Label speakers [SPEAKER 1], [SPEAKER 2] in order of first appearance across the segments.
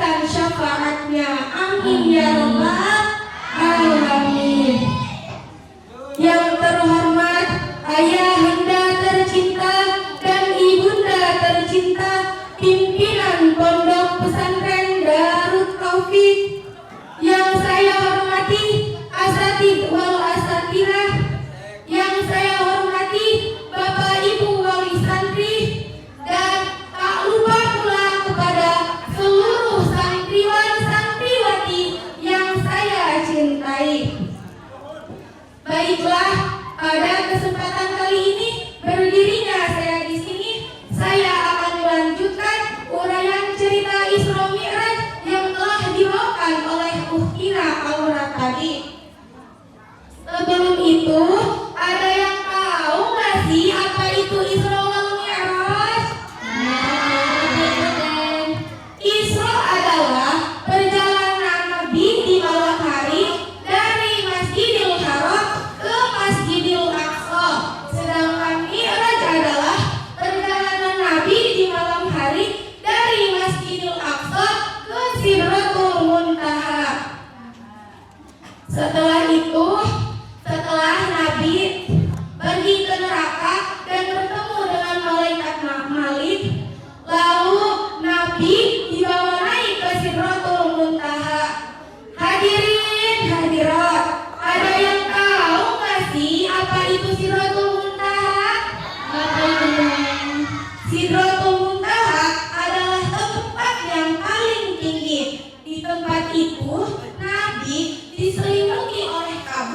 [SPEAKER 1] mendapatkan syafaatnya. Amin ya rabbal alamin. Yang terhormat ayahanda tercinta dan ibunda tercinta, pimpinan Pondok Pesantren Darut Taufik. Yang saya hormati asatidz wal asatidzah, yang saya hormati Bapak Ibu wali santri, dan tak lupa pula kepada seluruh santriwan santriwati yang saya cintai. Baiklah, pada kesempatan kali ini berdirinya saya di sini, saya akan melanjutkan uraian cerita Isra Mi'raj yang telah dibawakan oleh Ukhtina Aura tadi. Sebelum itu, ada yang tahu nggak sih apa itu Isra wal Mi'raj? Isra adalah perjalanan Nabi di malam hari dari Masjidil Haram ke Masjidil Aqsa. Sedangkan Mi'raj adalah perjalanan Nabi di malam hari dari Masjidil Aqsa ke Sidratul Muntaha. Setelah itu, setelah Nabi pergi ke neraka dan bertemu dengan malaikat Malik, lalu Nabi dibawa naik ke Sidratul Muntaha. Hadirin hadirat, ada yang tahu nggak sih apa itu Sidratul Muntaha? Sidratul Muntaha adalah tempat yang paling tinggi. Di tempat itu Nabi diselimuti oleh kabut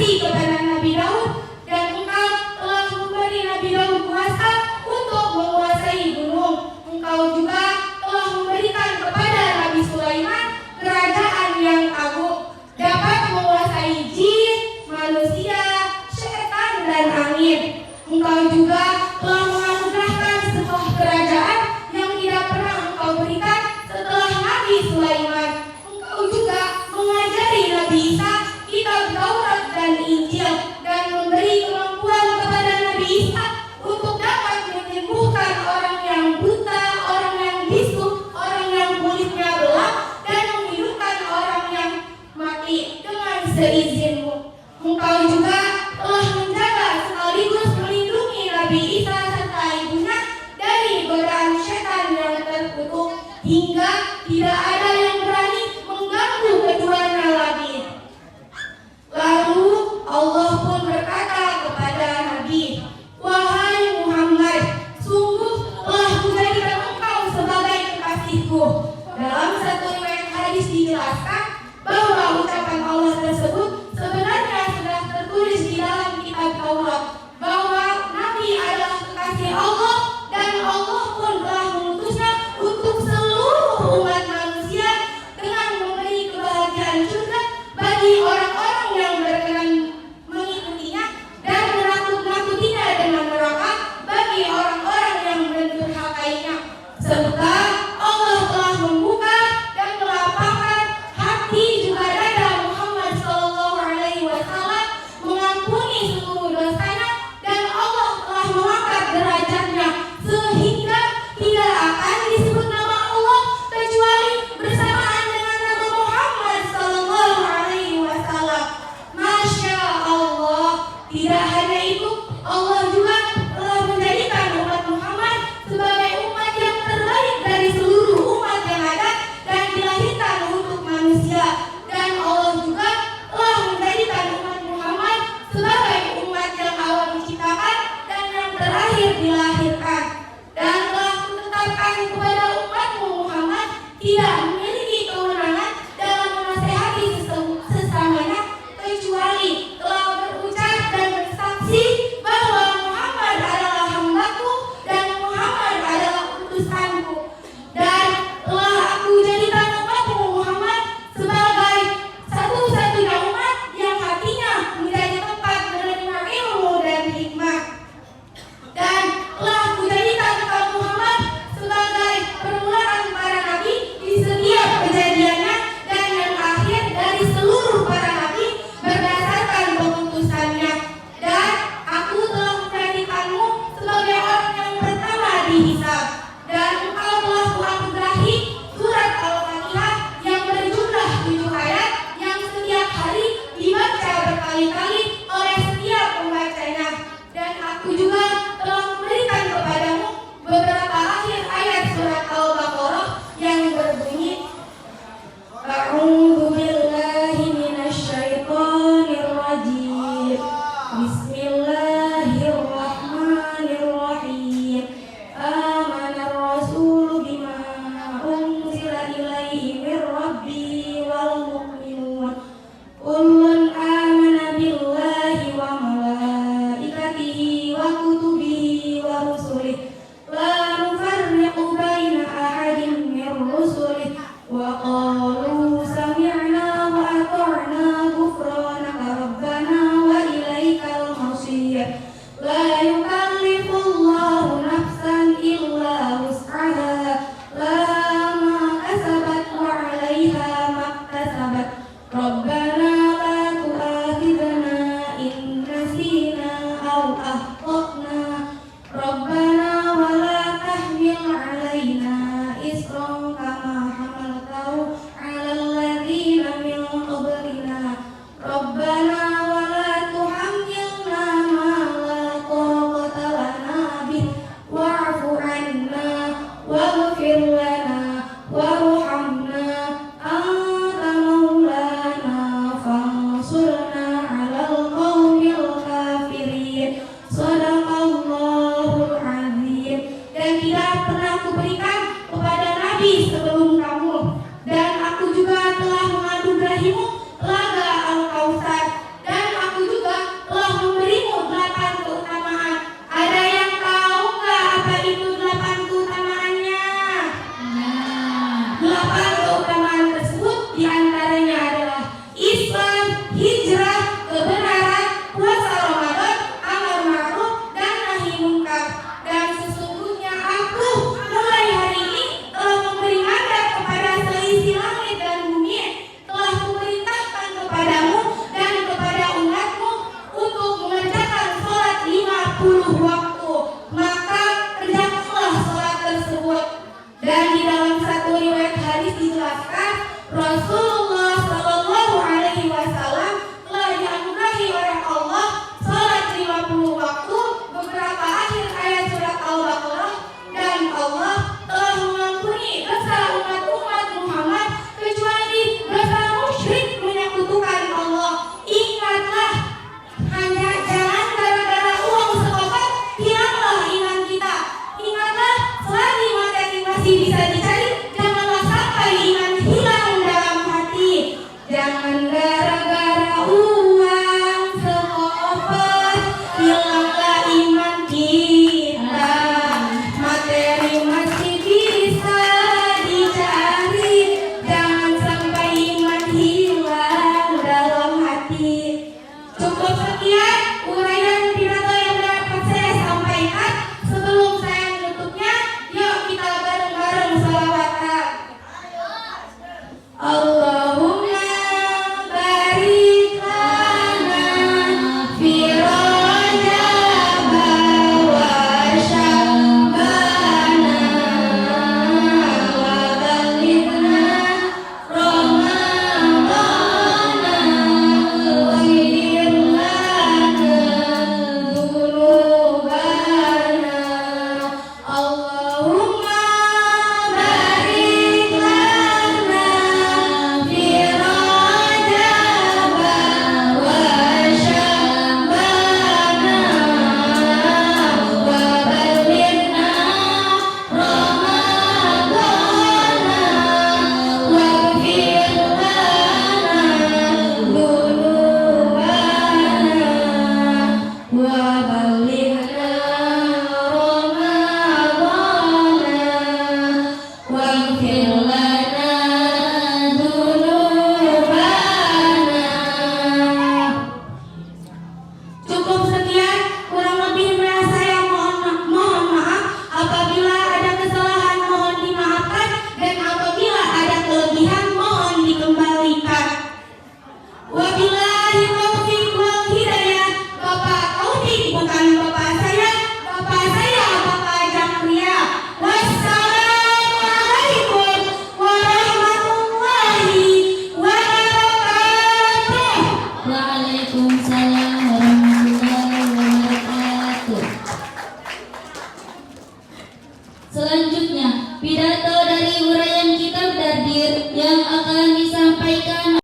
[SPEAKER 1] kasih kepada Nabi Daud, dan Engkau telah memberi Nabi Daud kuasa untuk menguasai gunung. Engkau juga telah memberikan kepada Nabi Sulaiman kerajaan yang agung, dapat menguasai jin, manusia, setan, dan angin. Engkau juga telah menganugerahkan sebuah kerajaan yang tidak pernah Engkau berikan setelah Nabi Sulaiman. Engkau juga mengajari Nabi Isa kitab Taurat dan Injil, dan memberi kemampuan kepada Nabi Isa untuk dapat menyembuhkan orang yang buta, orang yang bisu, orang yang kulitnya gelap, dan menghidupkan orang yang mati dengan seizin-Mu. Engkau juga telah menjaga sekaligus melindungi Nabi Isa serta ibunya dari godaan setan yang terkutuk, hingga tidak ada yang berani mengganggu keduanya lagi. Lalu Allah pun berkata kepada Nabi, "Wahai Muhammad, sungguh telah kujadikan engkau sebagai kekasihku." Dalam satu riwayat hadis dijelaskan bahwa ucapan Allah tersebut sebagai Jangan